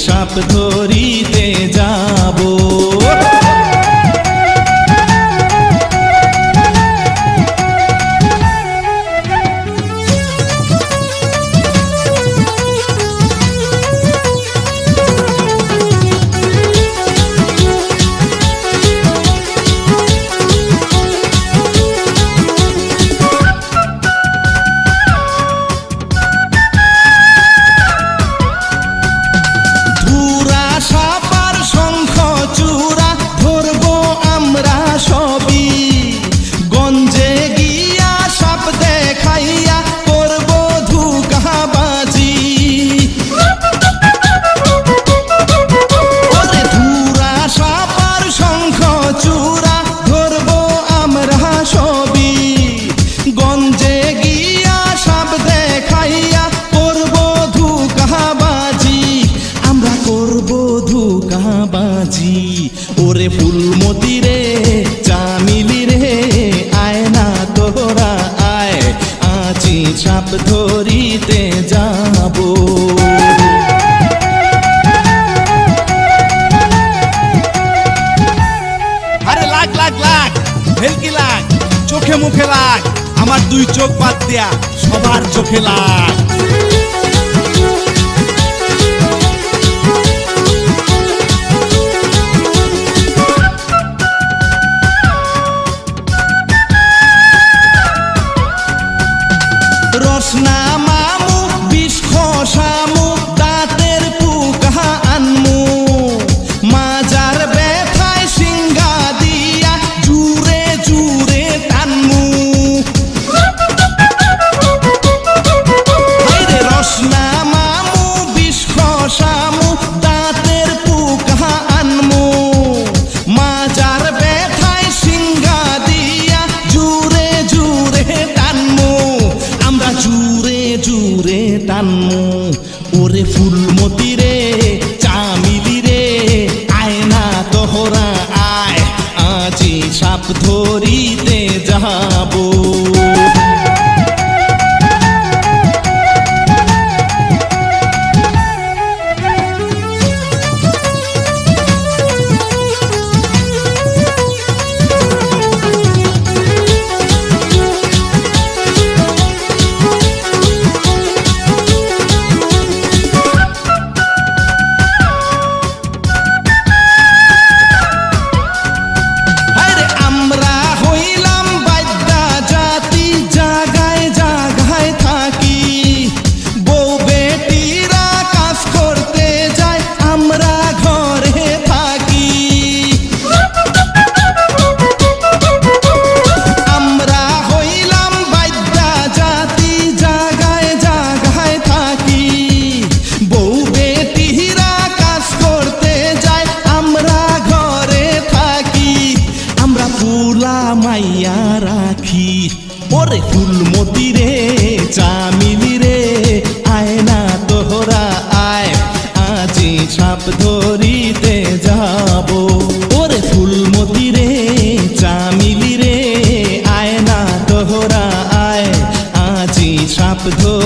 সাপ ধরিতে যাব। ওরে ফুলমতি রে চামিলি রে আয় না তোরা আয়, আজি সাপ ধরিতে যাব। আরে লাগ লাগ লাগ, ভেলকি লাগ, চোখে মুখে লাগ, আমার দুই চোখ বাদ দিয়া সবার চোখে লাগ। রসনা মামু বিষ খসামু দাঁতের পুকা আনমু, মাজার ব্যথায় সিঙ্গা দিয়া জুরে জুরে টানমু। রসনা মামু বিষ খসামু দাঁতের পুকা আনমু, মাজার ব্যথায় সিঙ্গা দিয়া জুরে জুরে টানমু, জুরে জুরে টানমু। ওরে ফুলমতি রে চামিলি রে আয় না তোরা আয়, আজি সাপ ধরিতে যাব। মাইয়া রাখি ওরে ফুলমতি রে চামিলি রে আয় না তোরা আয়, আজি সাপ ধরিতে যাব। ওরে ফুলমতি রে চামিলি রে আয় না তোরা আয়, আজি সাপ ধরিতে